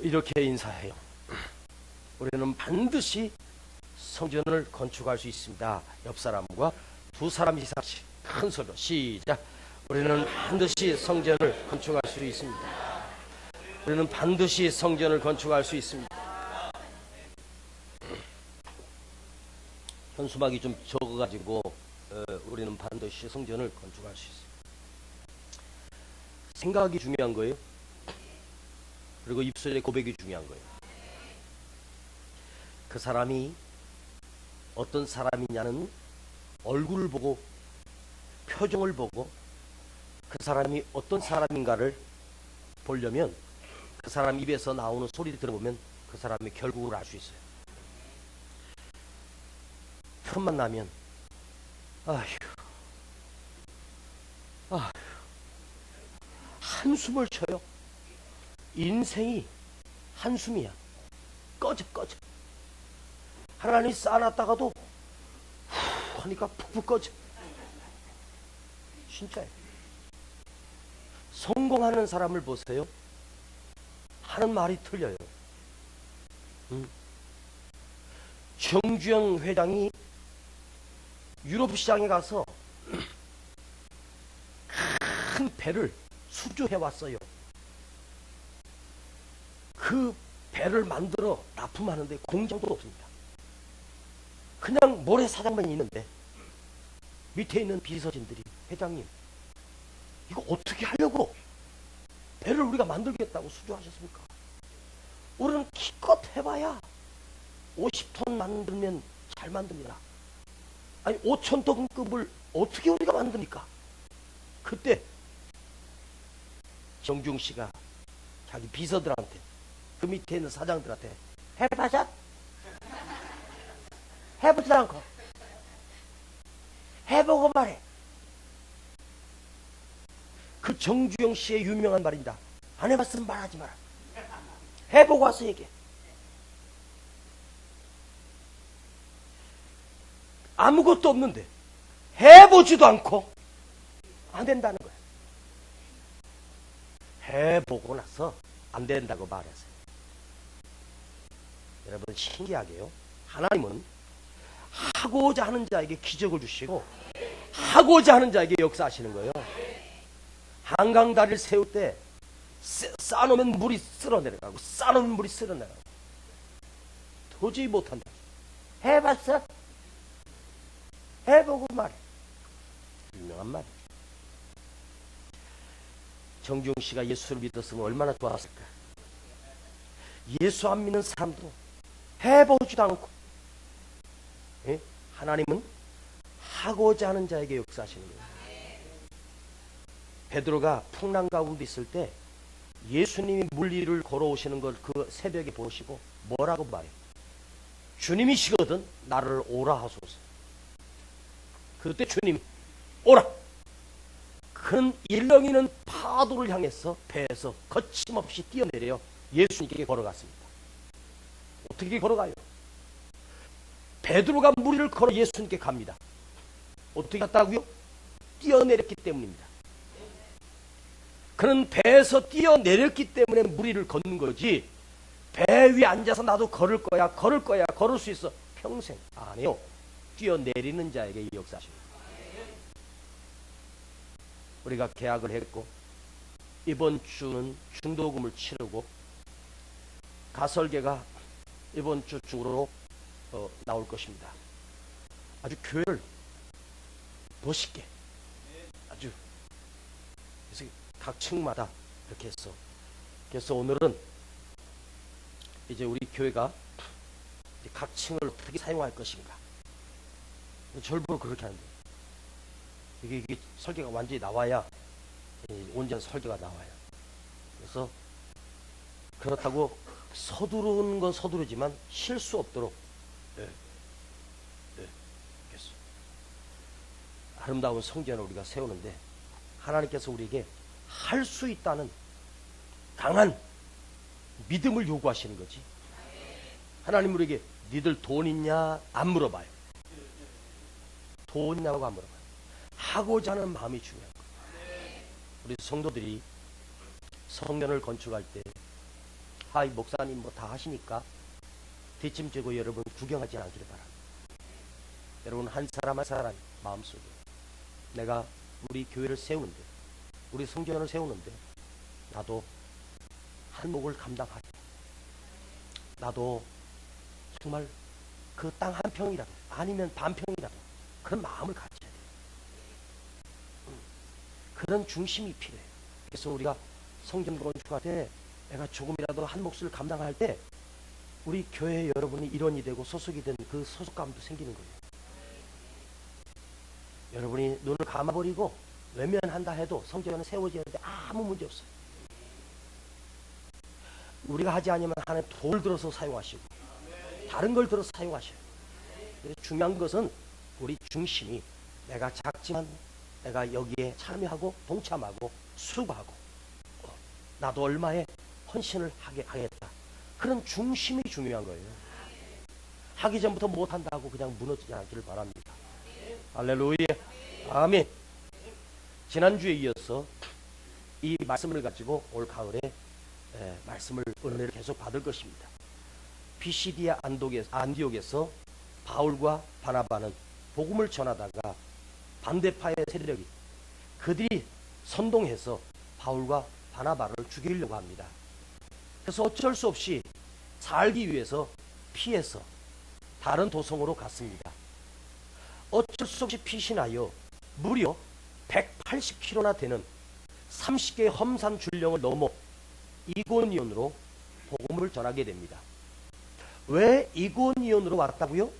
이렇게 인사해요. 우리는 반드시 성전을 건축할 수 있습니다. 옆 사람과 두 사람이 같이 큰 소리로 시작. 우리는 반드시 성전을 건축할 수 있습니다. 우리는 반드시 성전을 건축할 수 있습니다. 현수막이 좀 적어가지고 우리는 반드시 성전을 건축할 수 있습니다. 생각이 중요한 거예요. 그리고 입술의 고백이 중요한 거예요. 그 사람이 어떤 사람이냐는 얼굴을 보고 표정을 보고 그 사람이 어떤 사람인가를 보려면 그 사람 입에서 나오는 소리를 들어보면 그 사람이 결국을 알 수 있어요. 틈만 나면 아휴 한숨을 쳐요. 인생이 한숨이야. 꺼져. 하나님이 쌓아놨다가도 후 하니까 푹푹 꺼져. 진짜예요. 성공하는 사람을 보세요. 하는 말이 틀려요. 정주영 회장이 유럽 시장에 가서 큰 배를 수주해 왔어요. 그 배를 만들어 납품하는데 공장도 없습니다. 그냥 모래사장만 있는데 밑에 있는 비서진들이 회장님 이거 어떻게 하려고 배를 우리가 만들겠다고 수주하셨습니까? 우리는 기껏 해봐야 50톤 만들면 잘 만듭니다. 아니 5,000톤급을 어떻게 우리가 만듭니까? 그때 정중 씨가 자기 비서들한테 그 밑에 있는 사장들한테 해봐자? 해보지도 않고 해보고 말해. 그 정주영 씨의 유명한 말입니다. 안 해봤으면 말하지 마라. 해보고 와서 얘기해. 아무것도 없는데 해보지도 않고 안 된다는 거야. 해보고 나서 안 된다고 말했어요. 여러분 신기하게요. 하나님은 하고자 하는 자에게 기적을 주시고 하고자 하는 자에게 역사하시는 거예요. 한강다리를 세울 때 쌓아놓으면 물이 쓸어내려가고 쌓아놓으면 물이 쓸어내려가고 도저히 못한다. 해봤어? 해보고 말해. 유명한 말이에요. 정중 씨가 예수를 믿었으면 얼마나 좋았을까. 예수 안 믿는 사람도 해보지도 않고 하나님은 하고자 하는 자에게 역사하시는 거예요. 베드로가 풍랑 가운데 있을 때 예수님이 물 위를 걸어오시는 걸 그 새벽에 보시고 뭐라고 말해요? 주님이시거든 나를 오라 하소서. 그때 주님이 오라. 그는 일렁이는 파도를 향해서 배에서 거침없이 뛰어내려 예수님께 걸어갔습니다. 어떻게 걸어가요? 베드로가 물 위를 걸어 예수님께 갑니다. 어떻게 갔다고요? 뛰어내렸기 때문입니다. 그는 배에서 뛰어내렸기 때문에 물 위를 걷는 거지 배 위에 앉아서 나도 걸을 거야 걸을 수 있어 평생 안 해요. 뛰어내리는 자에게 이 역사십니다. 우리가 계약을 했고 이번 주는 중도금을 치르고 가설계가 이번 주 중으로 나올 것입니다. 아주 교회를 멋있게 아주 그래서 각 층마다 이렇게 했어. 그래서 오늘은 이제 우리 교회가 각 층을 어떻게 사용할 것인가 절부로 그렇게 하는데 이게 설계가 완전히 나와야 온전한 설계가 나와요. 그래서 그렇다고 서두르는 건 서두르지만 실수 없도록 그래서 아름다운 성전을 우리가 세우는데 하나님께서 우리에게 할 수 있다는 강한 믿음을 요구하시는 거지. 하나님 우리에게 니들 돈 있냐 안 물어봐요. 돈 있냐고 안 물어봐요. 하고자 하는 마음이 중요한 거예요. 우리 성도들이 성전을 건축할 때 아이 목사님 뭐 다 하시니까 뒷짐지고 여러분 구경하지 않기를 바랍니다. 여러분 한 사람 한 사람 마음속에 내가 우리 교회를 세우는데, 우리 성전을 세우는데 나도 한 목을 감당하게, 나도 정말 그 땅 한 평이라도 아니면 반 평이라도 그런 마음을 가져야 돼요. 그런 중심이 필요해요. 그래서 우리가 성전 건축할 때 내가 조금이라도 한 몫을 감당할 때 우리 교회 여러분이 일원이 되고 소속이 된 그 소속감도 생기는 거예요. 여러분이 눈을 감아버리고 외면한다 해도 성전은 세워지는데 아무 문제 없어요. 우리가 하지 않으면 하나님 돌 들어서 사용하시고 다른 걸 들어서 사용하셔요. 중요한 것은 우리 중심이 내가 작지만 내가 여기에 참여하고 동참하고 수고하고 나도 얼마의 헌신을 하겠다. 그런 중심이 중요한 거예요. 하기 전부터 못한다고 그냥 무너지지 않기를 바랍니다. 할렐루야. 아멘. 지난주에 이어서 이 말씀을 가지고 올 가을에 말씀을 은혜를 계속 받을 것입니다. 피시디아 안디옥에서 바울과 바나바는 복음을 전하다가 반대파의 세력이 그들이 선동해서 바울과 바나바를 죽이려고 합니다. 그래서 어쩔 수 없이 살기 위해서 피해서 다른 도성으로 갔습니다. 어쩔 수 없이 피신하여 무려 180km나 되는 30개의 험산 줄령을 넘어 이고니온으로 복음을 전하게 됩니다. 왜 이고니온으로 왔다고요?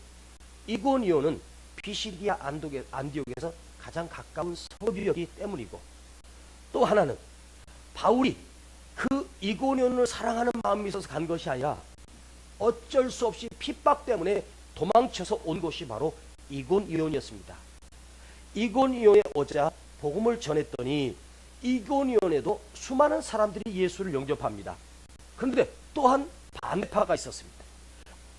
이고니온은 피시디아 안디옥에서 가장 가까운 성읍이었기 때문이고, 또 하나는 바울이 그 이고니온을 사랑하는 마음이 있어서 간 것이 아니라 어쩔 수 없이 핍박 때문에 도망쳐서 온 곳이 바로 이고니온이었습니다. 이고니온에 오자 복음을 전했더니 이고니온에도 수많은 사람들이 예수를 영접합니다. 그런데 또한 반대파가 있었습니다.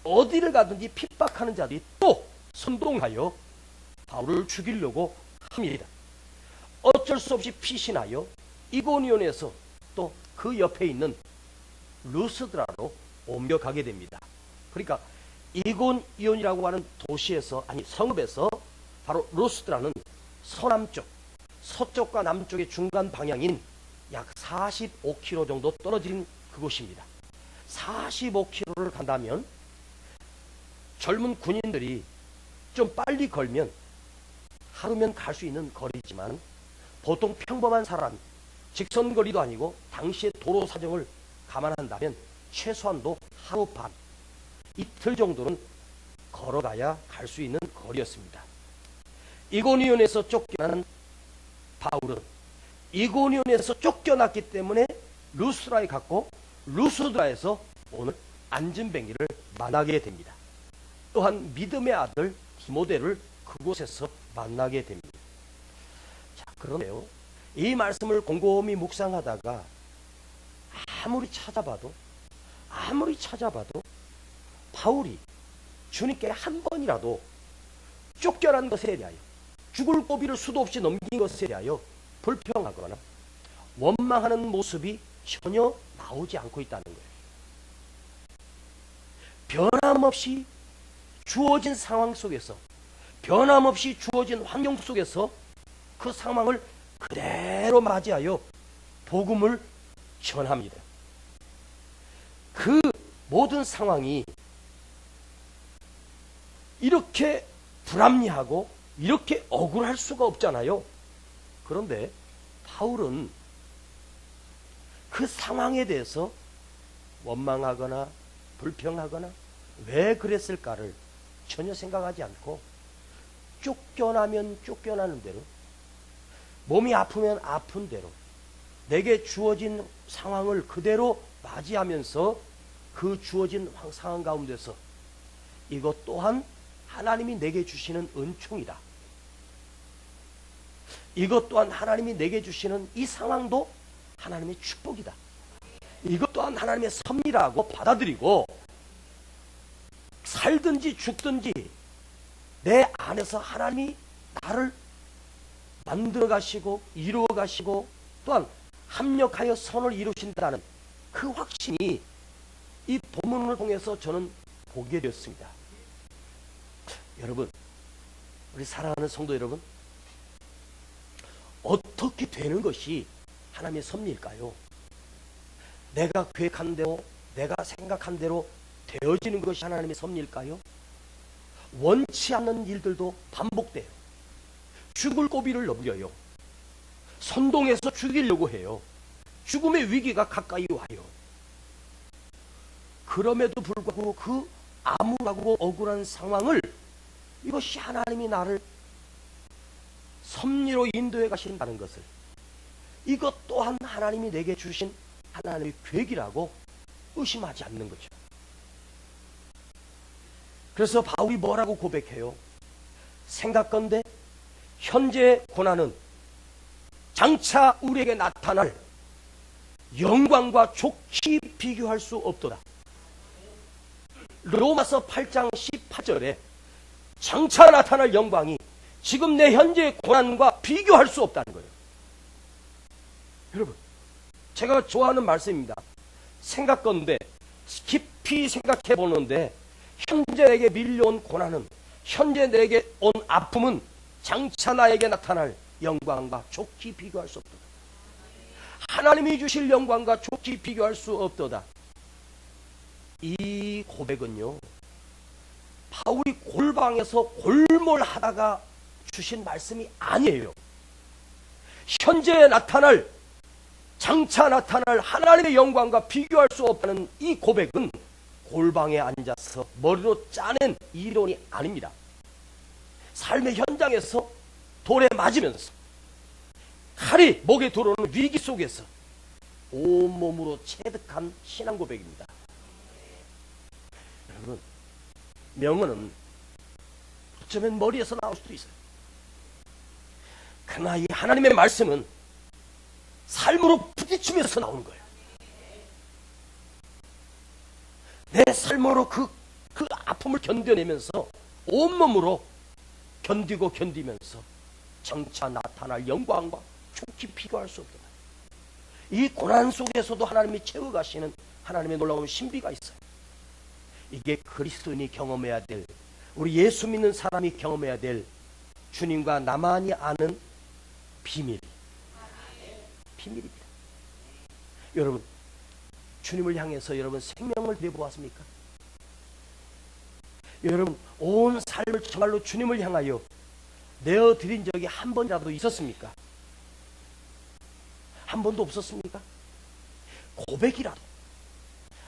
어디를 가든지 핍박하는 자들이 또 선동하여 바울을 죽이려고 합니다. 어쩔 수 없이 피신하여 이고니온에서 또 그 옆에 있는 루스드라로 옮겨가게 됩니다. 그러니까 이고니온이라고 하는 도시에서, 아니 성읍에서 바로 루스드라는 서남쪽, 서쪽과 남쪽의 중간 방향인 약 45km 정도 떨어진 그곳입니다. 45km를 간다면 젊은 군인들이 좀 빨리 걸면 하루면 갈 수 있는 거리지만 보통 평범한 사람, 직선거리도 아니고 당시의 도로 사정을 감안한다면 최소한도 하루 반, 이틀 정도는 걸어가야 갈 수 있는 거리였습니다. 이고니온에서 쫓겨난 바울은 이고니온에서 쫓겨났기 때문에 루스드라에 갔고, 루스드라에서 오늘 안진뱅이를 만나게 됩니다. 또한 믿음의 아들 디모데를 그곳에서 만나게 됩니다. 자, 그런데요, 이 말씀을 곰곰이 묵상하다가 아무리 찾아봐도 바울이 주님께 한 번이라도 쫓겨난 것에 대하여, 죽을 고비를 수도 없이 넘긴 것에 대하여 불평하거나 원망하는 모습이 전혀 나오지 않고 있다는 거예요. 변함없이 주어진 상황 속에서, 변함없이 주어진 환경 속에서 그 상황을 그대로 맞이하여 복음을 전합니다. 그 모든 상황이 이렇게 불합리하고 이렇게 억울할 수가 없잖아요. 그런데 바울은 그 상황에 대해서 원망하거나 불평하거나 왜 그랬을까를 전혀 생각하지 않고 쫓겨나면 쫓겨나는 대로, 몸이 아프면 아픈 대로 내게 주어진 상황을 그대로 맞이하면서 그 주어진 상황 가운데서 이것 또한 하나님이 내게 주시는 은총이다. 이것 또한 하나님이 내게 주시는 이 상황도 하나님의 축복이다. 이것 또한 하나님의 섭리라고 받아들이고 살든지 죽든지 내 안에서 하나님이 나를 만들어 가시고 이루어 가시고 또한 합력하여 선을 이루신다는 그 확신이 이 본문을 통해서 저는 보게 되었습니다. 여러분, 우리 사랑하는 성도 여러분, 어떻게 되는 것이 하나님의 섭리일까요? 내가 계획한 대로, 내가 생각한 대로 되어지는 것이 하나님의 섭리일까요? 원치 않는 일들도 반복돼요. 죽을 고비를 넘겨요. 선동해서 죽이려고 해요. 죽음의 위기가 가까이 와요. 그럼에도 불구하고 그 암울하고 억울한 상황을, 이것이 하나님이 나를 섭리로 인도해 가신다는 것을, 이것 또한 하나님이 내게 주신 하나님의 계획이라고 의심하지 않는 거죠. 그래서 바울이 뭐라고 고백해요? 생각건대 현재의 고난은 장차 우리에게 나타날 영광과 좋게 비교할 수 없도다. 로마서 8장 18절에 장차 나타날 영광이 지금 내 현재의 고난과 비교할 수 없다는 거예요. 여러분, 제가 좋아하는 말씀입니다. 생각건대 깊이 생각해 보는데, 현재 내게 밀려온 고난은, 현재 내게 온 아픔은 장차 나에게 나타날 영광과 좋게 비교할 수 없도다. 하나님이 주실 영광과 좋게 비교할 수 없도다. 이 고백은요, 바울이 골방에서 골몰하다가 주신 말씀이 아니에요. 현재에 나타날, 장차 나타날 하나님의 영광과 비교할 수 없다는 이 고백은 골방에 앉아서 머리로 짜낸 이론이 아닙니다. 삶의 현장에서 돌에 맞으면서, 칼이 목에 들어오는 위기 속에서 온몸으로 체득한 신앙 고백입니다. 여러분, 명언은 어쩌면 머리에서 나올 수도 있어요. 그러나 이 하나님의 말씀은 삶으로 부딪히면서 나오는 거예요. 내 삶으로 그 아픔을 견뎌내면서 온몸으로 견디면서 장차 나타날 영광과 좋게 비교할 수 없다. 이 고난 속에서도 하나님이 채워가시는 하나님의 놀라운 신비가 있어요. 이게 그리스도인이 경험해야 될, 우리 예수 믿는 사람이 경험해야 될 주님과 나만이 아는 비밀입니다. 여러분, 주님을 향해서 여러분 생명을 드려보았습니까? 여러분, 온 삶을 정말로 주님을 향하여 내어드린 적이 한 번이라도 있었습니까? 한 번도 없었습니까? 고백이라도,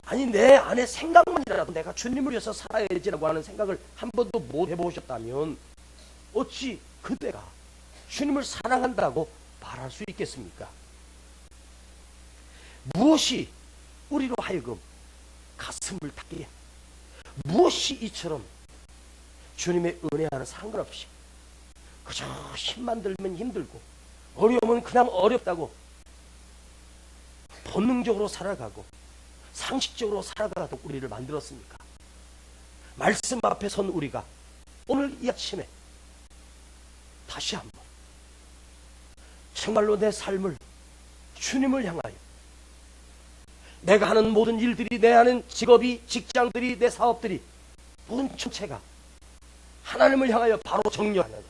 아니 내 안에 생각만이라도 내가 주님을 위해서 살아야지라고 하는 생각을 한 번도 못 해보셨다면 어찌 그때가 주님을 사랑한다고 말할 수 있겠습니까? 무엇이 우리로 하여금 가슴을 닫게, 무엇이 이처럼 주님의 은혜와는 상관없이 그저 힘만 들면 힘들고 어려우면 그냥 어렵다고 본능적으로 살아가고 상식적으로 살아가도록 우리를 만들었습니까? 말씀 앞에 선 우리가 오늘 이 아침에 다시 한번 정말로 내 삶을 주님을 향하여, 내가 하는 모든 일들이, 내 하는 직업이, 직장들이, 내 사업들이, 모든 전체가 하나님을 향하여 바로 정렬하는,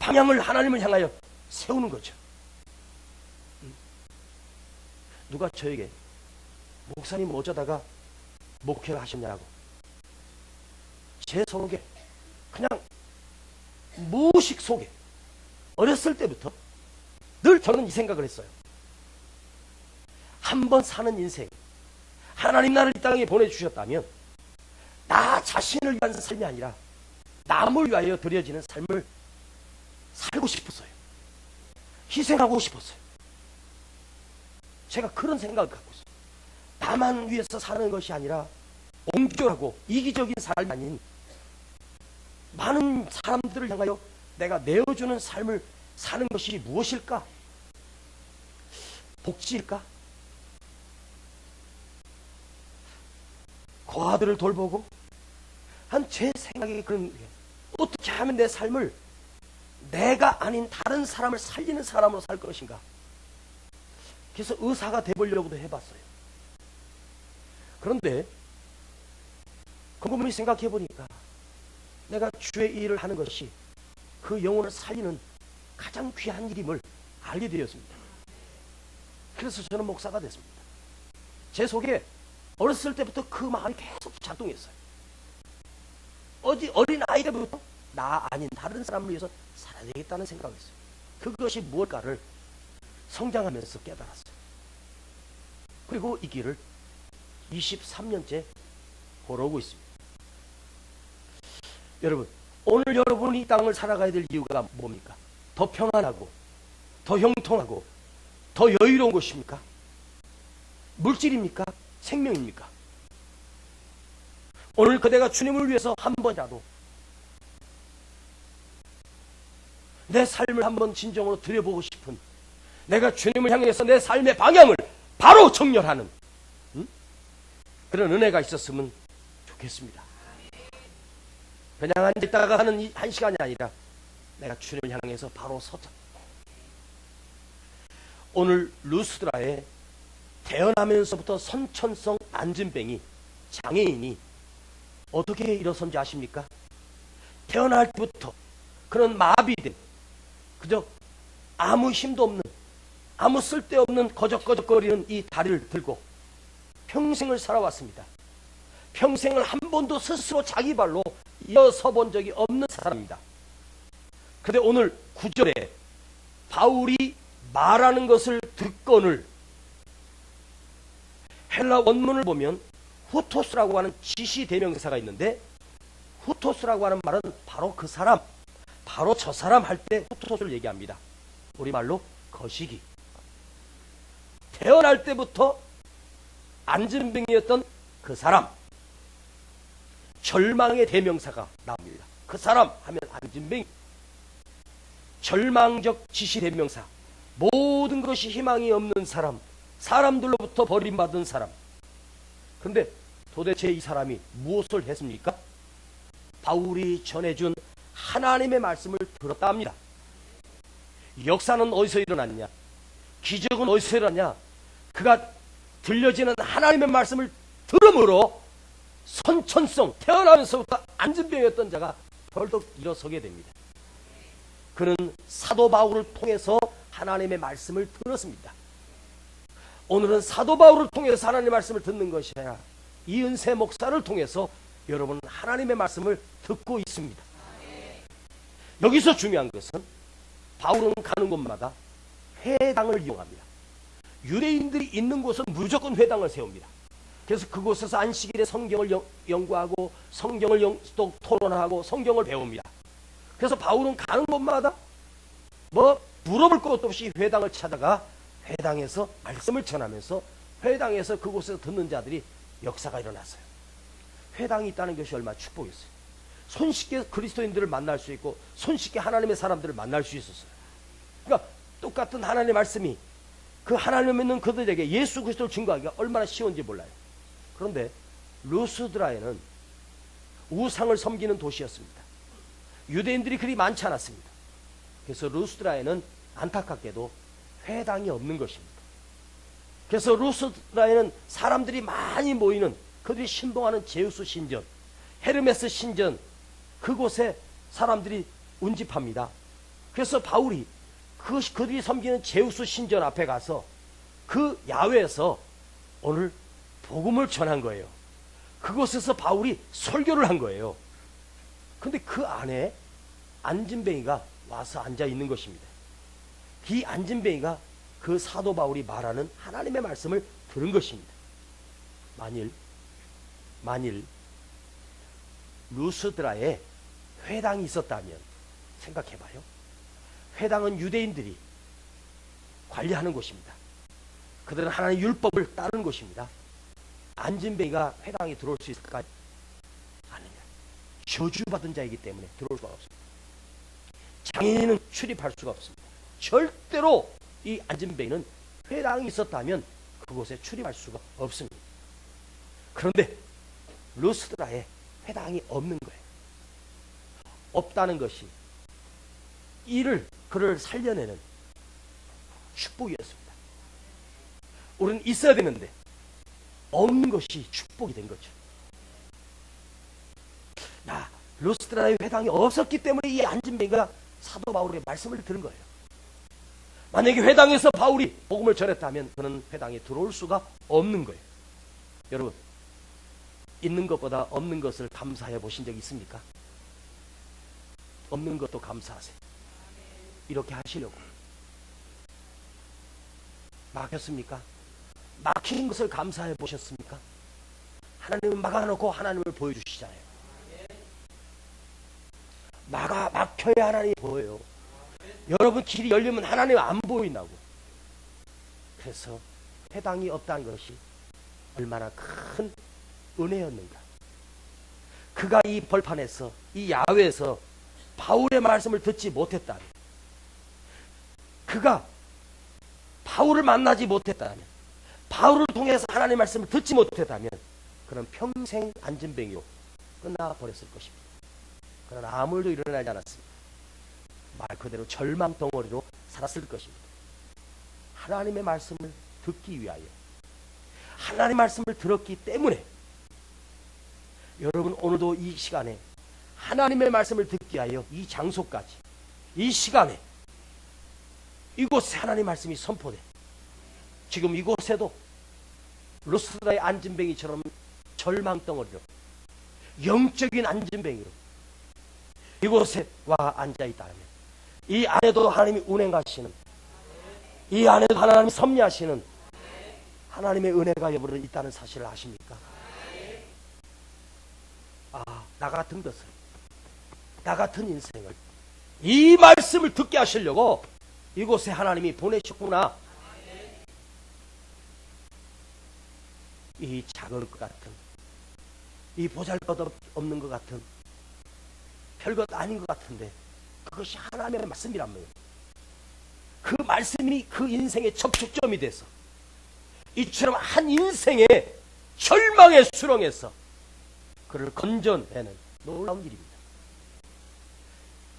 방향을 하나님을 향하여 세우는 거죠. 누가 저에게 목사님 어쩌다가 목회를 하셨냐고, 제 속에 그냥 무의식 속에 어렸을 때부터 늘 저는 이 생각을 했어요. 한 번 사는 인생, 하나님 나를 이 땅에 보내주셨다면 나 자신을 위한 삶이 아니라 남을 위하여 드려지는 삶을 살고 싶었어요. 희생하고 싶었어요. 제가 그런 생각을 갖고 있어요. 나만 위해서 사는 것이 아니라 옹졸하고 이기적인 삶이 아닌 많은 사람들을 향하여 내가 내어주는 삶을 사는 것이 무엇일까? 복지일까? 고아들을 돌보고, 한 제 생각이 그런, 어떻게 하면 내 삶을 내가 아닌 다른 사람을 살리는 사람으로 살 것인가? 그래서 의사가 돼보려고도 해봤어요. 그런데 곰곰이 생각해 보니까 내가 주의 일을 하는 것이 그 영혼을 살리는 가장 귀한 일임을 알게 되었습니다. 그래서 저는 목사가 됐습니다. 제 속에 어렸을 때부터 그 마음이 계속 작동했어요. 어린 아이 때부터 나 아닌 다른 사람을 위해서 살아야 되겠다는 생각을 했어요. 그것이 무엇가를 성장하면서 깨달았어요. 그리고 이 길을 23년째 걸어오고 있습니다. 여러분, 오늘 여러분이 이 땅을 살아가야 될 이유가 뭡니까? 더 평안하고 더 형통하고 더 여유로운 것입니까? 물질입니까? 생명입니까? 오늘 그대가 주님을 위해서 한 번이라도 내 삶을 한번 진정으로 들여보고 싶은, 내가 주님을 향해서 내 삶의 방향을 바로 정렬하는 그런 은혜가 있었으면 좋겠습니다. 그냥 앉았다가 하는 한 시간이 아니라 내가 주님을 향해서 바로 서자. 오늘 루스드라에 태어나면서부터 선천성 안진뱅이, 장애인이 어떻게 일어선지 아십니까? 태어날 때부터 그런 마비된, 그저 아무 힘도 없는, 아무 쓸데없는 거적거적거리는 이 다리를 들고 평생을 살아왔습니다. 평생을 한 번도 스스로 자기 발로 일어서 본 적이 없는 사람입니다. 그런데 오늘 9절에 바울이 말하는 것을 듣거늘, 헬라 원문을 보면 후토스라고 하는 지시 대명사가 있는데, 후토스라고 하는 말은 바로 그 사람, 바로 저 사람 할 때 후토스를 얘기합니다. 우리말로 거시기. 태어날 때부터 안진병이었던 그 사람, 절망의 대명사가 나옵니다. 그 사람 하면 안진병, 절망적 지시 대명사, 모든 것이 희망이 없는 사람, 사람들로부터 버림받은 사람. 그런데 도대체 이 사람이 무엇을 했습니까? 바울이 전해준 하나님의 말씀을 들었다 합니다. 역사는 어디서 일어났냐? 기적은 어디서 일어났냐? 그가 들려지는 하나님의 말씀을 들음으로 선천성, 태어나면서부터 안진병이었던 자가 벌떡 일어서게 됩니다. 그는 사도 바울을 통해서 하나님의 말씀을 들었습니다. 오늘은 사도 바울을 통해서 하나님의 말씀을 듣는 것이 아니라 이은세 목사를 통해서 여러분은 하나님의 말씀을 듣고 있습니다. 여기서 중요한 것은 바울은 가는 곳마다 회당을 이용합니다. 유대인들이 있는 곳은 무조건 회당을 세웁니다. 그래서 그곳에서 안식일에 성경을 연구하고 성경을 또 토론하고 성경을 배웁니다. 그래서 바울은 가는 곳마다 물어볼 것도 없이 회당을 찾아가 회당에서 말씀을 전하면서 회당에서 그곳에서 듣는 자들이 역사가 일어났어요. 회당이 있다는 것이 얼마나 축복이었어요. 손쉽게 그리스도인들을 만날 수 있고 손쉽게 하나님의 사람들을 만날 수 있었어요. 그러니까 똑같은 하나님의 말씀이 그 하나님을 믿는 그들에게 예수 그리스도를 증거하기가 얼마나 쉬운지 몰라요. 그런데 루스드라에는 우상을 섬기는 도시였습니다. 유대인들이 그리 많지 않았습니다. 그래서 루스드라에는 안타깝게도 회당이 없는 것입니다. 그래서 루스드라에는 사람들이 많이 모이는, 그들이 신봉하는 제우스 신전, 헤르메스 신전, 그곳에 사람들이 운집합니다. 그래서 바울이 그들이 섬기는 제우스 신전 앞에 가서 그 야외에서 오늘 복음을 전한 거예요. 그곳에서 바울이 설교를 한 거예요. 그런데 그 안에 안진뱅이가 와서 앉아 있는 것입니다. 이 안진뱅이가 그 사도 바울이 말하는 하나님의 말씀을 들은 것입니다. 만일 루스드라에 회당이 있었다면 생각해봐요. 회당은 유대인들이 관리하는 곳입니다. 그들은 하나님의 율법을 따르는 곳입니다. 안진뱅이가 회당에 들어올 수 있을까요? 아닙니다. 저주받은 자이기 때문에 들어올 수가 없습니다. 장애인은 출입할 수가 없습니다. 절대로 이 안진뱅이는 회당이 있었다면 그곳에 출입할 수가 없습니다. 그런데 루스드라에 회당이 없는 거예요. 없다는 것이 그를 살려내는 축복이었습니다. 우리는 있어야 되는데 없는 것이 축복이 된 거죠. 야, 루스드라의 회당이 없었기 때문에 이 안진뱅이가 사도 바울의 말씀을 들은 거예요. 만약에 회당에서 바울이 복음을 전했다면 그는 회당에 들어올 수가 없는 거예요. 여러분, 있는 것보다 없는 것을 감사해 보신 적 있습니까? 없는 것도 감사하세요. 이렇게 하시려고. 막혔습니까? 막힌 것을 감사해 보셨습니까? 하나님은 막아놓고 하나님을 보여주시잖아요. 막혀야 하나님이 보여요. 여러분 길이 열리면 하나님 안 보인다고. 그래서 회당이 없다는 것이 얼마나 큰 은혜였는가. 그가 이 벌판에서, 이 야외에서 바울의 말씀을 듣지 못했다면, 그가 바울을 만나지 못했다면, 바울을 통해서 하나님의 말씀을 듣지 못했다면 그는 평생 안진뱅이로 끝나버렸을 것입니다. 그러나 아무 일도 일어나지 않았습니다. 말 그대로 절망덩어리로 살았을 것입니다. 하나님의 말씀을 듣기 위하여, 하나님의 말씀을 들었기 때문에 여러분 오늘도 이 시간에 하나님의 말씀을 듣기 위하여 이 장소까지, 이 시간에 이곳에 하나님의 말씀이 선포돼. 지금 이곳에도 루스드라의 안진뱅이처럼 절망덩어리로, 영적인 안진뱅이로 이곳에 와 앉아있다면 이 안에도 하나님이 운행하시는, 이 안에도 하나님이 섭리하시는 하나님의 은혜가 여러분 있다는 사실을 아십니까? 나 같은 것을, 나 같은 인생을 이 말씀을 듣게 하시려고 이곳에 하나님이 보내셨구나. 이 작은 것 같은, 이 보잘것없는 것 같은, 별것 아닌 것 같은데 그것이 하나님의 말씀이란 말이에요. 그 말씀이 그 인생의 접촉점이 돼서 이처럼 한 인생의 절망의 수렁에서 그를 건져내는 놀라운 일입니다.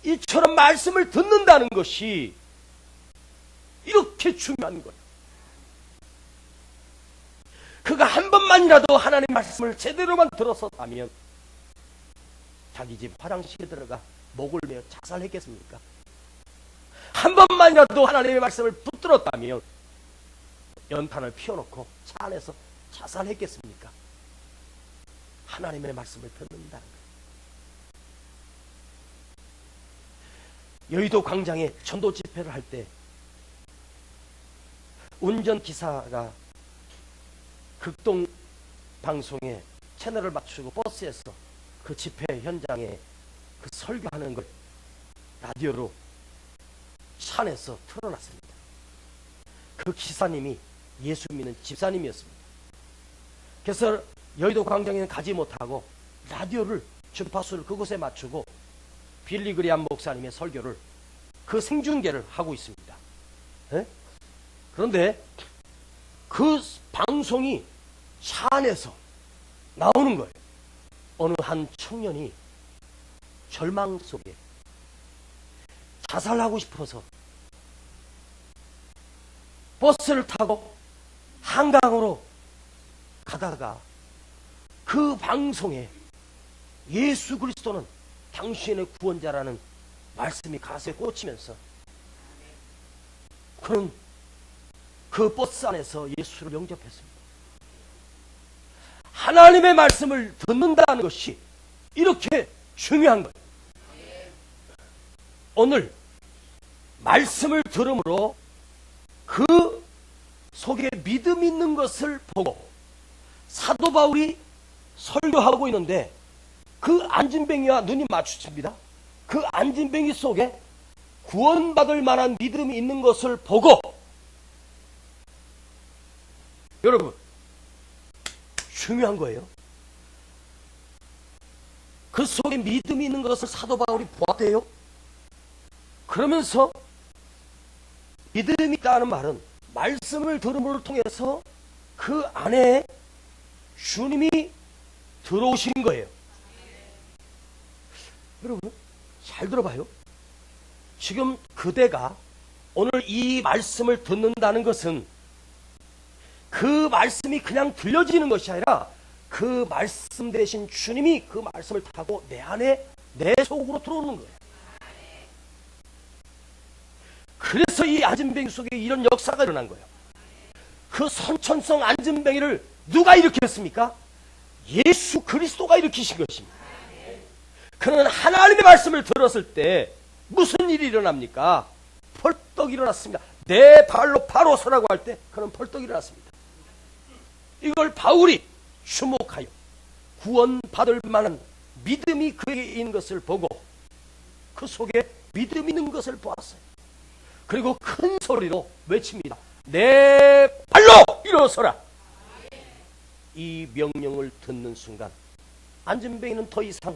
이처럼 말씀을 듣는다는 것이 이렇게 중요한 거예요. 그가 한 번만이라도 하나님의 말씀을 제대로만 들었었다면 자기 집 화장실에 들어가 목을 베어 자살했겠습니까? 한 번만이라도 하나님의 말씀을 붙들었다면 연탄을 피워놓고 차 안에서 자살했겠습니까? 하나님의 말씀을 듣는다는 거예요. 여의도 광장에 전도 집회를 할 때 운전기사가 극동 방송에 채널을 맞추고 버스에서 그 집회 현장에 그 설교하는 걸 라디오로 차 안에서 틀어놨습니다. 그 기사님이 예수 믿는 집사님이었습니다. 그래서 여의도 광장에는 가지 못하고 라디오를, 주파수를 그곳에 맞추고 빌리 그리암 목사님의 설교를, 그 생중계를 하고 있습니다. 네? 그런데 그 방송이 차 안에서 나오는 거예요. 어느 한 청년이 절망 속에 자살하고 싶어서 버스를 타고 한강으로 가다가 그 방송에 예수 그리스도는 당신의 구원자라는 말씀이 가슴에 꽂히면서 그는 그 버스 안에서 예수를 영접했습니다. 하나님의 말씀을 듣는다는 것이 이렇게 중요한 거예요. 오늘 말씀을 들음으로 그 속에 믿음 있는 것을 보고 사도 바울이 설교하고 있는데 그 안진뱅이와 눈이 마주칩니다. 그 안진뱅이 속에 구원받을 만한 믿음이 있는 것을 보고, 여러분 중요한 거예요. 그 속에 믿음이 있는 것을 사도 바울이 보았대요. 그러면서 믿음이 있다는 말은 말씀을 들음을 통해서 그 안에 주님이 들어오신 거예요. 여러분 잘 들어봐요. 지금 그대가 오늘 이 말씀을 듣는다는 것은 그 말씀이 그냥 들려지는 것이 아니라 그 말씀 대신 주님이 그 말씀을 타고 내 안에 내 속으로 들어오는 거예요. 그래서 이 안진뱅이 속에 이런 역사가 일어난 거예요. 그 선천성 안진뱅이를 누가 일으켰습니까? 예수 그리스도가 일으키신 것입니다. 그는 하나님의 말씀을 들었을 때 무슨 일이 일어납니까? 펄떡 일어났습니다. 내 발로 바로 서라고 할 때 그는 펄떡 일어났습니다. 이걸 바울이 주목하여 구원받을 만한 믿음이 그에게 있는 것을 보고 그 속에 믿음 있는 것을 보았어요. 그리고 큰 소리로 외칩니다. 내 발로 일어서라. 이 명령을 듣는 순간 안진뱅이는 더 이상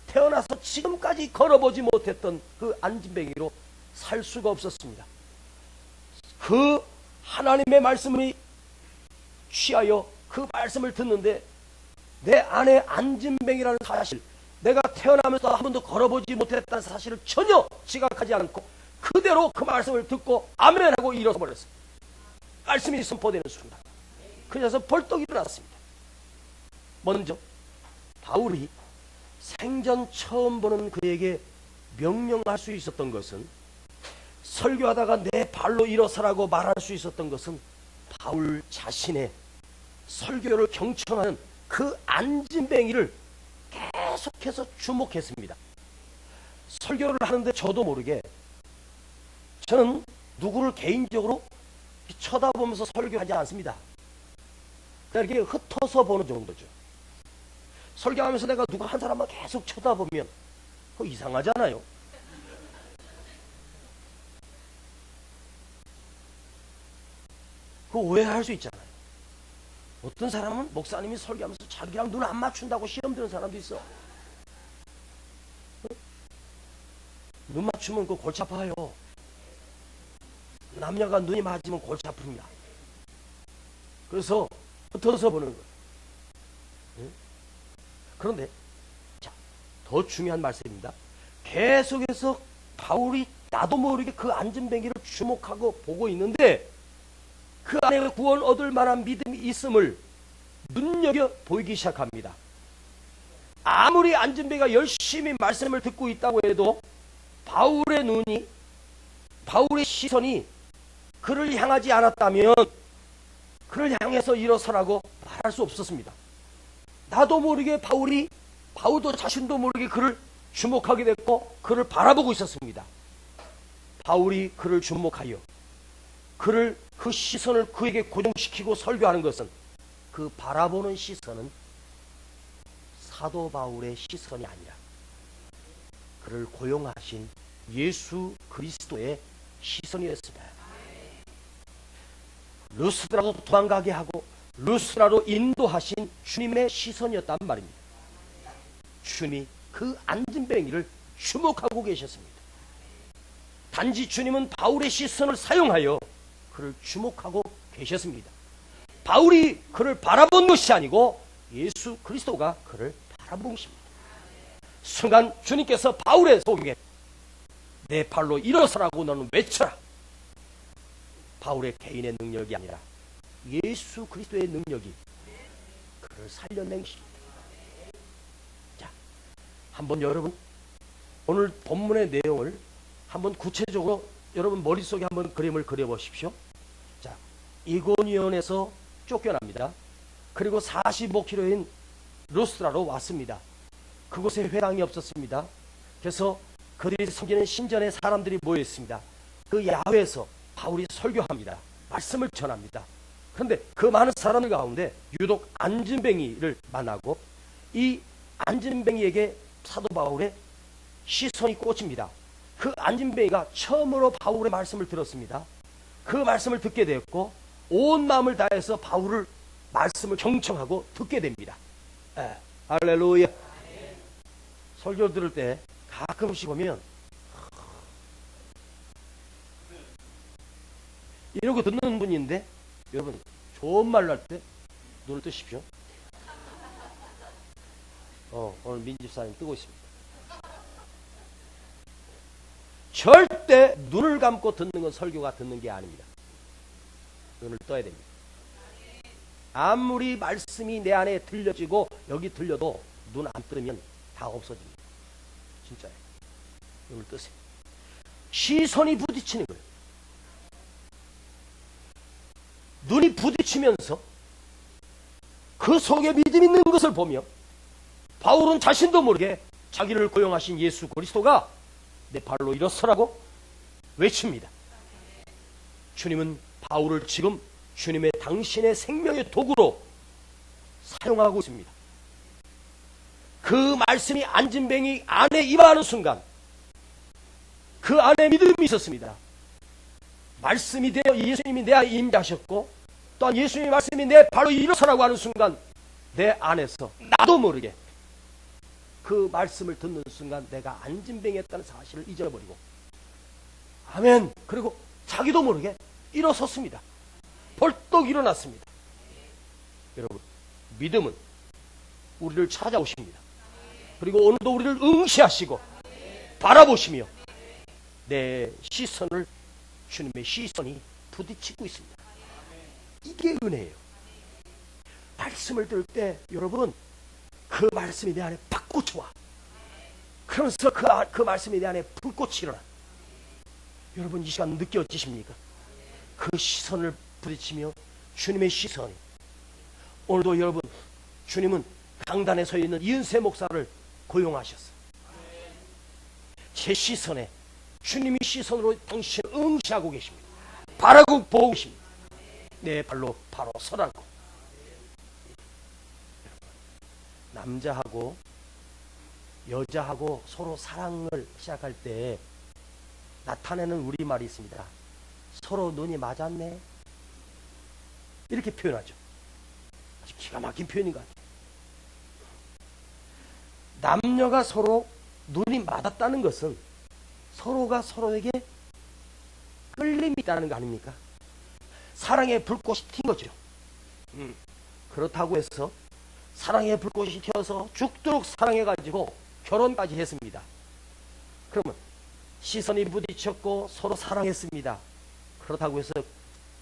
태어나서 지금까지 걸어보지 못했던 그 안진뱅이로 살 수가 없었습니다. 그 하나님의 말씀이 취하여 그 말씀을 듣는데 내 안에 안진뱅이라는 사실, 내가 태어나면서 한 번도 걸어보지 못했다는 사실을 전혀 지각하지 않고 그대로 그 말씀을 듣고 아멘하고 일어서 버렸어요. 말씀이 선포되는 순간 그래서 벌떡 일어났습니다. 먼저 바울이 생전 처음 보는 그에게 명령할 수 있었던 것은, 설교하다가 내 발로 일어서라고 말할 수 있었던 것은 바울 자신의 설교를 경청하는 그 안진뱅이를 계속해서 주목했습니다. 설교를 하는데 저도 모르게 저는 누구를 개인적으로 쳐다보면서 설교하지 않습니다. 그냥 이렇게 흩어서 보는 정도죠. 설교하면서 내가 누가 한 사람만 계속 쳐다보면 그거 이상하잖아요. 그거 오해할 수 있잖아요. 어떤 사람은 목사님이 설교하면서 자기랑 눈 안 맞춘다고 시험 드는 사람도 있어. 눈 맞추면 그 골치 아파요. 남녀가 눈이 맞으면 골치 아픕니다. 그래서 흩어서 보는 거예요. 그런데 자, 더 중요한 말씀입니다. 계속해서 바울이 나도 모르게 그 안진뱅이를 주목하고 보고 있는데 그 안에 구원 얻을 만한 믿음이 있음을 눈여겨 보이기 시작합니다. 아무리 안진뱅이가 열심히 말씀을 듣고 있다고 해도 바울의 눈이, 바울의 시선이 그를 향하지 않았다면 그를 향해서 일어서라고 말할 수 없었습니다. 나도 모르게 바울도 자신도 모르게 그를 주목하게 됐고 그를 바라보고 있었습니다. 바울이 그를 주목하여 그 시선을 그에게 고정시키고 설교하는 것은, 그 바라보는 시선은 사도 바울의 시선이 아니라 그를 고용하신 예수 그리스도의 시선이었습니다. 루스드라로 도망가게 하고 루스드라로 인도하신 주님의 시선이었단 말입니다. 주님이 그 안진뱅이를 주목하고 계셨습니다. 단지 주님은 바울의 시선을 사용하여 그를 주목하고 계셨습니다. 바울이 그를 바라본 것이 아니고 예수 그리스도가 그를 바라본 것입니다. 순간 주님께서 바울의 속에 내 발로 일어서라고 너는 외쳐라. 바울의 개인의 능력이 아니라 예수 그리스도의 능력이 그를 살려낸 것입니다. 자, 한번 여러분 오늘 본문의 내용을 한번 구체적으로 여러분 머릿속에 한번 그림을 그려보십시오. 자, 이고니온에서 쫓겨납니다. 그리고 45km인 루스드라로 왔습니다. 그곳에 회당이 없었습니다. 그래서 그들이 섬기는 신전에 사람들이 모여있습니다. 그 야외에서 바울이 설교합니다. 말씀을 전합니다. 그런데 그 많은 사람들 가운데 유독 안진뱅이를 만나고 이 안진뱅이에게 사도 바울의 시선이 꽂힙니다. 그 안진뱅이가 처음으로 바울의 말씀을 들었습니다. 그 말씀을 듣게 되었고 온 마음을 다해서 바울을 말씀을 경청하고 듣게 됩니다. 할렐루야. 설교 들을 때 가끔씩 보면 이러고 듣는 분인데 여러분 좋은 말로 할 때 눈을 뜨십시오. 오늘 민집사님 뜨고 있습니다. 절대 눈을 감고 듣는 건 설교가 듣는 게 아닙니다. 눈을 떠야 됩니다. 아무리 말씀이 내 안에 들려지고 여기 들려도 눈 안 뜨면 다 없어집니다. 진짜예요. 눈을 뜨세요. 시선이 부딪히는 거예요. 눈이 부딪히면서 그 속에 믿음 있는 것을 보며 바울은 자신도 모르게 자기를 고용하신 예수 그리스도가 내 발로 일어서라고 외칩니다. 주님은 바울을 지금 주님의 당신의 생명의 도구로 사용하고 있습니다. 그 말씀이 안진뱅이 안에 임하는 순간 그 안에 믿음이 있었습니다. 말씀이 되어 예수님이 내 안에 임하셨고 또한 예수님의 말씀이 내 발로 일어서라고 하는 순간 내 안에서 나도 모르게 그 말씀을 듣는 순간 내가 안진뱅이였다는 사실을 잊어버리고 아멘. 그리고 자기도 모르게 일어섰습니다. 벌떡 일어났습니다. 여러분, 믿음은 우리를 찾아오십니다. 그리고 오늘도 우리를 응시하시고 바라보시며 내 시선을 주님의 시선이 부딪히고 있습니다. 이게 은혜예요. 말씀을 들을 때 여러분 그 말씀이 내 안에 팍 꽂혀와. 그러면서 그 말씀이 내 안에 불꽃이 일어나. 여러분 이 시간 느껴지십니까? 그 시선을 부딪히며 주님의 시선이 오늘도 여러분 주님은 강단에 서 있는 이은세 목사를 고용하셨어요. 제 시선에 주님이 시선으로 당신을 응시하고 계십니다. 바라고 보고 계십니다. 내 발로 바로 서라고. 남자하고 여자하고 서로 사랑을 시작할 때 나타내는 우리말이 있습니다. 서로 눈이 맞았네. 이렇게 표현하죠. 아주 기가 막힌 표현인 것 같아요. 남녀가 서로 눈이 맞았다는 것은 서로가 서로에게 끌림이 있다는 거 아닙니까? 사랑의 불꽃이 튄 거죠. 그렇다고 해서 사랑의 불꽃이 튀어서 죽도록 사랑해가지고 결혼까지 했습니다. 그러면 시선이 부딪혔고 서로 사랑했습니다. 그렇다고 해서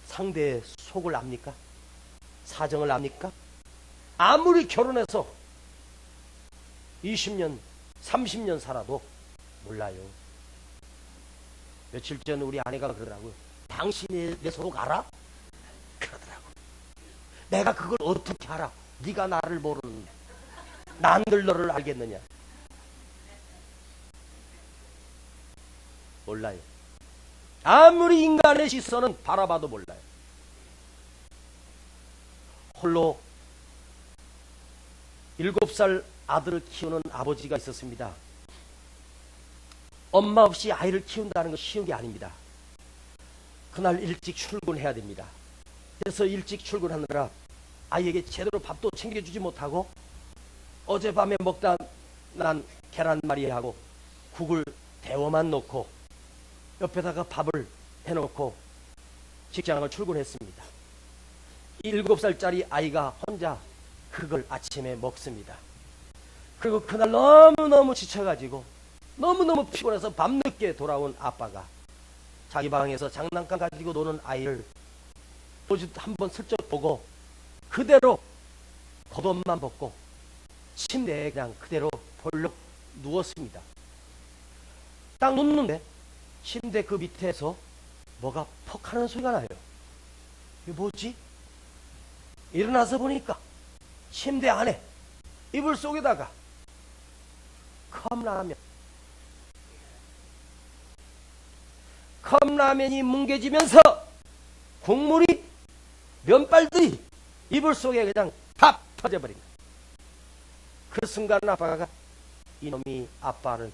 상대의 속을 압니까? 사정을 압니까? 아무리 결혼해서 20년, 30년 살아도 몰라요. 며칠 전 우리 아내가 그러더라고요. 당신이 내 속 알아? 그러더라고요. 내가 그걸 어떻게 알아? 네가 나를 모르는데 난들 너를 알겠느냐? 몰라요. 아무리 인간의 시선은 바라봐도 몰라요. 홀로 7살 아들을 키우는 아버지가 있었습니다. 엄마 없이 아이를 키운다는 건 쉬운 게 아닙니다. 그날 일찍 출근해야 됩니다. 그래서 일찍 출근하느라 아이에게 제대로 밥도 챙겨주지 못하고 어젯밤에 먹다 난 계란말이하고 국을 데워만 놓고 옆에다가 밥을 해놓고 직장을 출근했습니다. 7살짜리 아이가 혼자 그걸 아침에 먹습니다. 그리고 그날 너무너무 지쳐가지고 너무너무 피곤해서 밤늦게 돌아온 아빠가 자기 방에서 장난감 가지고 노는 아이를 한번 슬쩍 보고 그대로 겉옷만 벗고 침대에 그냥 그대로 벌렁 누웠습니다. 딱 눕는데 침대 그 밑에서 뭐가 퍽 하는 소리가 나요. 이게 뭐지? 일어나서 보니까 침대 안에 이불 속에다가 컵라면이 뭉개지면서 국물이 면발들이 이불 속에 그냥 팍 터져버린 거예요. 그 순간 아빠가 이놈이 아빠를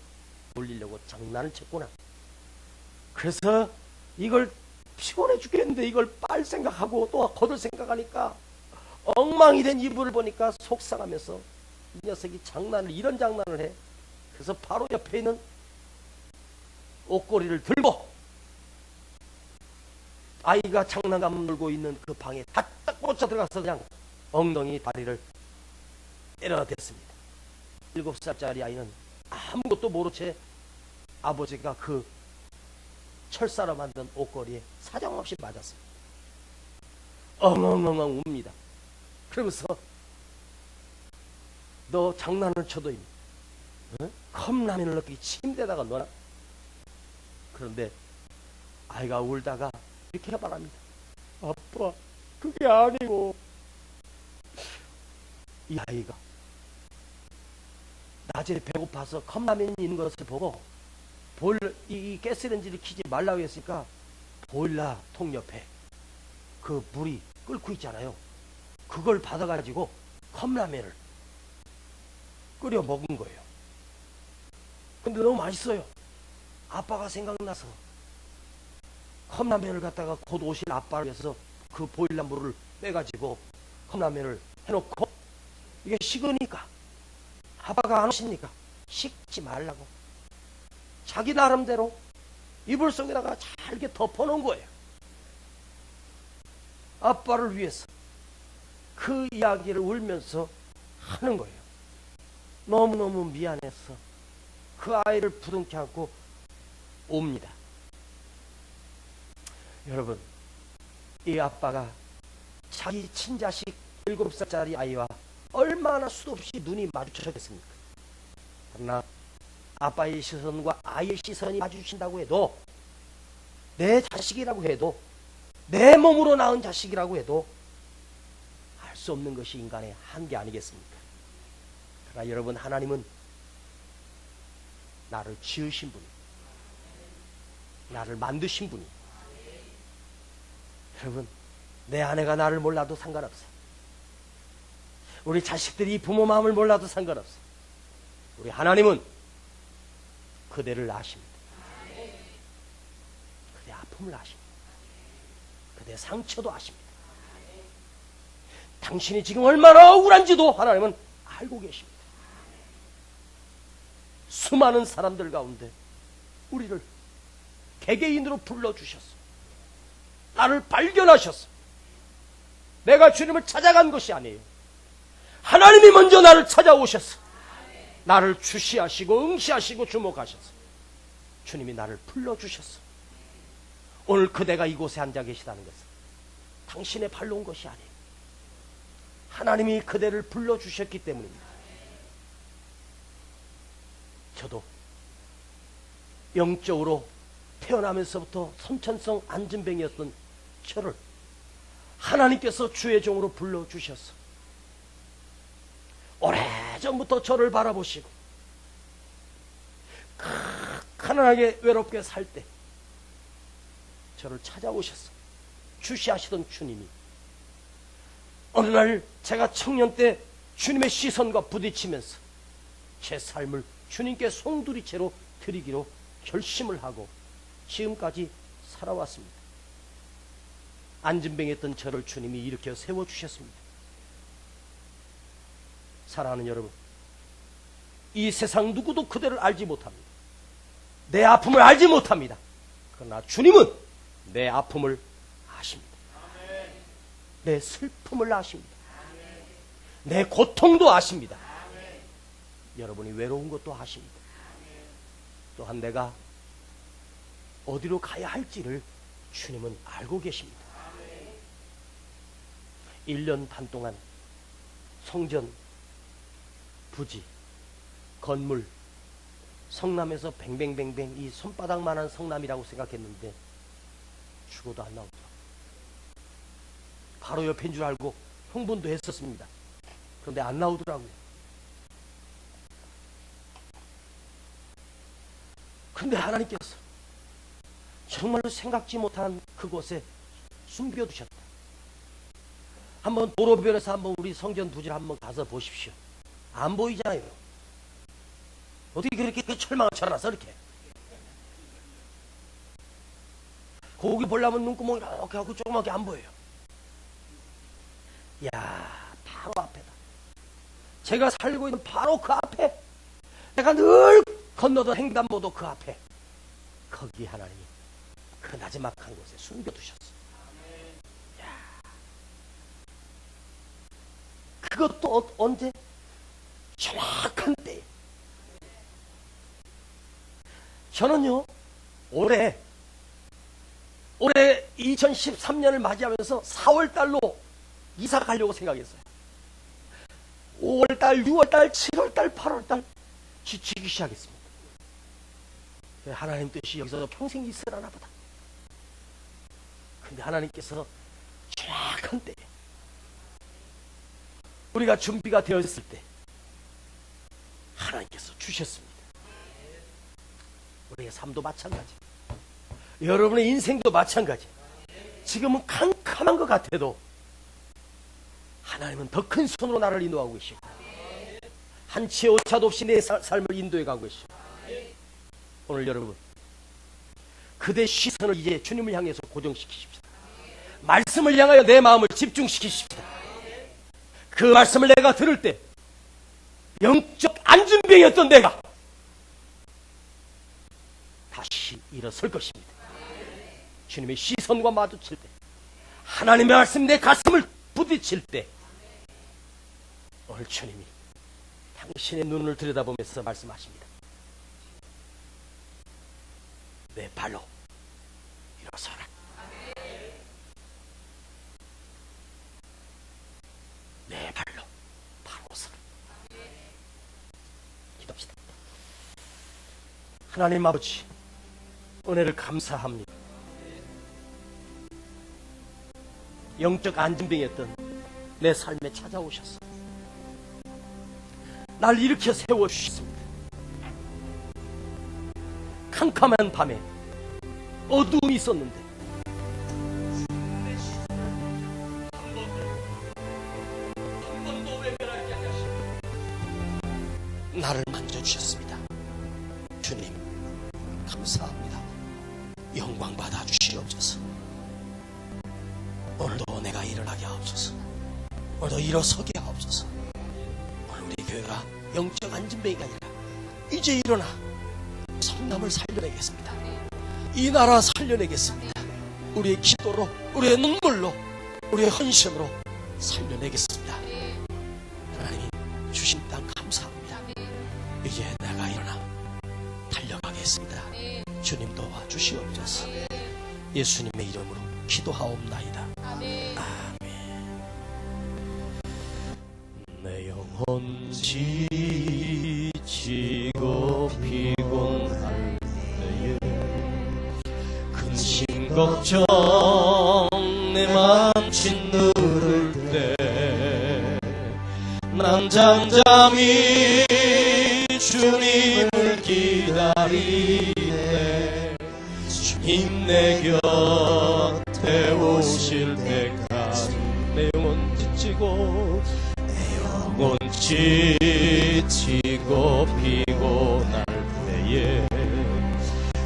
놀리려고 장난을 쳤구나. 그래서 이걸 피곤해 죽겠는데 이걸 빨 생각하고 또 거들 생각하니까 엉망이 된 이불을 보니까 속상하면서 이 녀석이 이런 장난을 해. 그래서 바로 옆에 있는 옷걸이를 들고 아이가 장난감 놀고 있는 그 방에 바짝 꽂혀 들어가서 그냥 엉덩이 다리를 때려댔습니다. 7살짜리 아이는 아무것도 모른 채 아버지가 그 철사로 만든 옷걸이에 사정없이 맞았습니다. 엉엉엉엉 웁니다. 그러면서 너 장난을 쳐도 컵라면을 넣기 침대에다가 넣어라. 그런데 아이가 울다가 이렇게 말합니다. 아빠, 그게 아니고. 이 아이가 낮에 배고파서 컵라면이 있는 것을 보고 이 가스레인지를 켜지 말라고 했으니까 보일러 통 옆에 그 불이 끓고 있잖아요. 그걸 받아가지고 컵라면을 끓여 먹은 거예요. 근데 너무 맛있어요. 아빠가 생각나서 컵라면을 갖다가 곧 오실 아빠를 위해서 그 보일러 물을 빼가지고 컵라면을 해놓고 이게 식으니까 아빠가 안 오시니까 식지 말라고 자기 나름대로 이불 속에다가 잘게 덮어놓은 거예요. 아빠를 위해서 그 이야기를 울면서 하는 거예요. 너무너무 미안해서 그 아이를 부둥켜 안고 옵니다. 여러분, 이 아빠가 자기 친자식 7살짜리 아이와 얼마나 수도 없이 눈이 마주쳤겠습니까? 그러나 아빠의 시선과 아이의 시선이 마주친다고 해도, 내 자식이라고 해도, 내 몸으로 낳은 자식이라고 해도 할 수 없는 것이 인간의 한계 아니겠습니까? 그러나 여러분, 하나님은 나를 지으신 분이, 나를 만드신 분이, 여러분, 내 아내가 나를 몰라도 상관없어요. 우리 자식들이 부모 마음을 몰라도 상관없어요. 우리 하나님은 그대를 아십니다. 그대 아픔을 아십니다. 그대 상처도 아십니다. 당신이 지금 얼마나 억울한지도 하나님은 알고 계십니다. 수많은 사람들 가운데 우리를 개개인으로 불러주셨어. 나를 발견하셨어. 내가 주님을 찾아간 것이 아니에요. 하나님이 먼저 나를 찾아오셨어. 나를 주시하시고 응시하시고 주목하셨어. 주님이 나를 불러주셨어. 오늘 그대가 이곳에 앉아 계시다는 것은 당신의 발로 온 것이 아니에요. 하나님이 그대를 불러주셨기 때문입니다. 저도 영적으로 태어나면서부터 선천성 안진뱅이였던 저를 하나님께서 주의 종으로 불러주셨어. 오래전부터 저를 바라보시고 가난하게 외롭게 살 때 저를 찾아오셨어. 주시하시던 주님이 어느 날 제가 청년 때 주님의 시선과 부딪히면서 제 삶을 주님께 송두리째로 드리기로 결심을 하고 지금까지 살아왔습니다. 안진뱅이했던 저를 주님이 일으켜 세워주셨습니다. 사랑하는 여러분, 이 세상 누구도 그대를 알지 못합니다. 내 아픔을 알지 못합니다. 그러나 주님은 내 아픔을 아십니다. 내 슬픔을 아십니다. 내 고통도 아십니다. 여러분이 외로운 것도 아십니다. 또한 내가 어디로 가야 할지를 주님은 알고 계십니다. 1년 반 동안 성전, 부지, 건물, 성남에서 뱅뱅뱅뱅 이 손바닥만한 성남이라고 생각했는데 죽어도 안 나오더라고요. 바로 옆인 줄 알고 흥분도 했었습니다. 그런데 안 나오더라고요. 근데 하나님께서 정말로 생각지 못한 그곳에 숨겨두셨다. 한번 도로변에서 한번 우리 성전 부지를 한번 가서 보십시오. 안 보이잖아요. 어떻게 그렇게 철망을 쳐놔서 이렇게. 거기 보려면 눈구멍 이렇게 하고 조그맣게 안 보여요. 이야, 바로 앞에다. 제가 살고 있는 바로 그 앞에, 내가 늘 건너던 횡단보도 그 앞에, 거기 하나님이 그 나지막한 곳에 숨겨두셨어. 이야. 그것도 언제? 정확한 때에. 저는요, 올해 2013년을 맞이하면서 4월 달로 이사 가려고 생각했어요. 5월달, 6월달, 7월달, 8월달 지치기 시작했습니다. 하나님 뜻이 여기서 평생 있으라나 보다. 근데 하나님께서 정확한 때에 우리가 준비가 되었을 때 하나님께서 주셨습니다. 우리의 삶도 마찬가지, 여러분의 인생도 마찬가지. 지금은 캄캄한 것 같아도 하나님은 더 큰 손으로 나를 인도하고 계시고 한치의 오차도 없이 내 삶을 인도해 가고 계시고, 오늘 여러분 그대 시선을 이제 주님을 향해서 고정시키십시다. 말씀을 향하여 내 마음을 집중시키십시다. 그 말씀을 내가 들을 때 영적 안진병이었던 내가 다시 일어설 것입니다. 주님의 시선과 마주칠 때, 하나님의 말씀 내 가슴을 부딪힐 때, 오늘 주님이 당신의 눈을 들여다보면서 말씀하십니다. 내 발로 일어서라. 내 발로 바로 서라. 기도합시다. 하나님 아버지, 은혜를 감사합니다. 영적 안진병이었던 내 삶에 찾아오셔서 날 일으켜 세워주셨습니다. 캄캄한 밤에 어두움이 있었는데 한 번도 외면하지 않으시고 나를 만져주셨습니다. 주님 감사합니다. 영광 받아주시옵소서. 오늘도 내가 일어나게 하옵소서. 오늘도 일어서게 하옵소서. 오늘 우리 교회가 영적 안진병이가 아니라 이제 일어나 성남을 살려내겠습니다. 이 나라 살려내겠습니다. 우리의 기도로, 우리의 눈물로, 우리의 헌신으로 살려내겠습니다. 하나님 주신 땅 감사합니다. 이제 내가 일어나 달려가겠습니다. 주님 도와주시옵소서. 예수님의 이름으로 기도하옵나이다. 아멘. 내 영혼 지치고 피곤할 때에 근심 걱정 내 맘 짓누를 때 난 잠잠히 주님을 기다리네. 주님 내 곁에 오실 때까지 내 영혼 지치고 지치고 피곤할 때에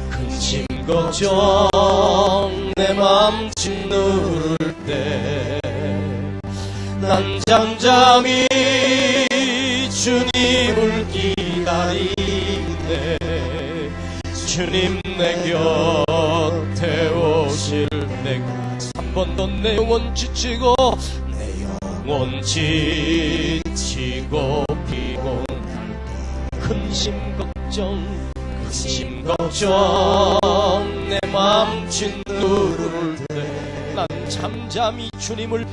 근심 걱정 내 맘 짓누를 때 난 잠잠히 주님을 기다리네. 주님 내 곁에 오실 때까지 한 번도 내 영혼 지치고 지치고 피곤할 때 근심 걱정 내 맘 짓누를 때 난 잠잠히 주님을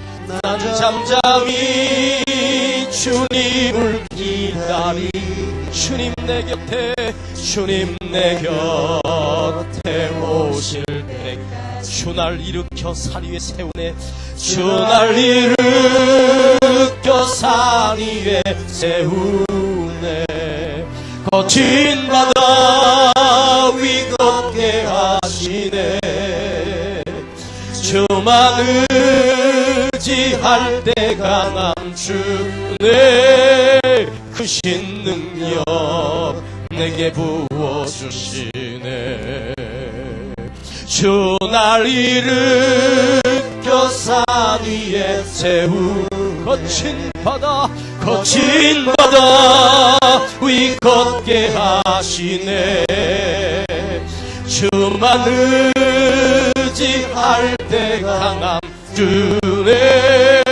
기다리. 주님 내 곁에 오실 때 주날 일으켜 산 위에 세우네. 주날 일으켜 산 위에 세우네. 거친 바다 위 걷게 하시네. 주만 의지할 때 강한 주네. 크신 능력 내게 부어주시네. 주날 일으켜 산 위에 세우 거친 바다 위 걷게 하시네. 주만 의지할 때 강함 주네.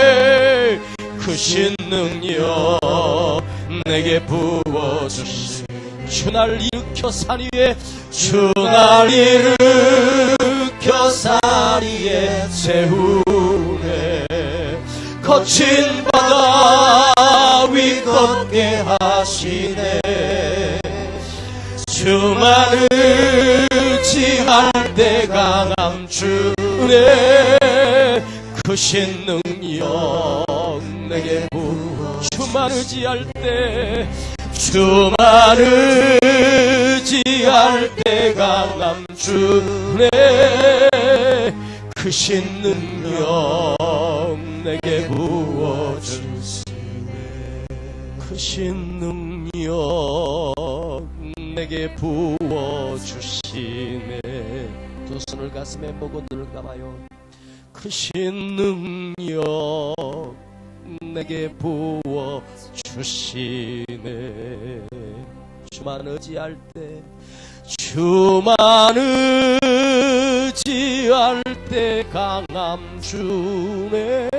크신 능력 내게 부어주시. 주날 일으켜 산 위에 세우네. 거친 바다 위 주만을 의지할 때 강함 주네 크신 능력 내게 주만 의지할 때 주만 의지할 때 강함 주네 크신 능력 내게 부어주시네 크신 능력 내게 부어주시네 두 손을 가슴에 보고 들까봐요 크신 능력 내게 부어주시네 주만 의지할 때 주만 의지할 때 강함 주네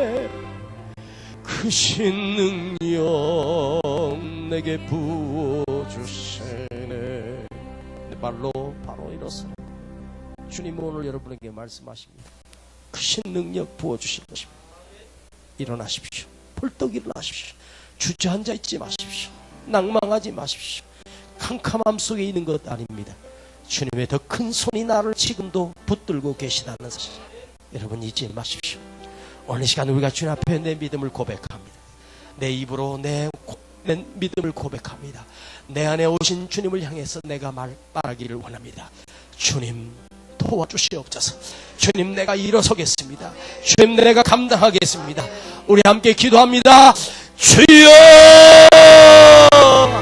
크신 능력 내게 부어주시네 내 발로 바로 일어서라 주님은 오늘 여러분에게 말씀하십니다 크신 능력 부어주실 것입니다 일어나십시오 벌떡 일어나십시오 주저앉아 있지 마십시오 낭망하지 마십시오 캄캄함 속에 있는 것 아닙니다 주님의 더 큰 손이 나를 지금도 붙들고 계시다는 사실 여러분 잊지 마십시오 오늘 시간 우리가 주님 앞에 내 믿음을 고백합니다 내 입으로 내 믿음을 고백합니다 내 안에 오신 주님을 향해서 내가 말하기를 원합니다 주님 도와주시옵소서 주님 내가 일어서겠습니다 주님 내가 감당하겠습니다 우리 함께 기도합니다 주여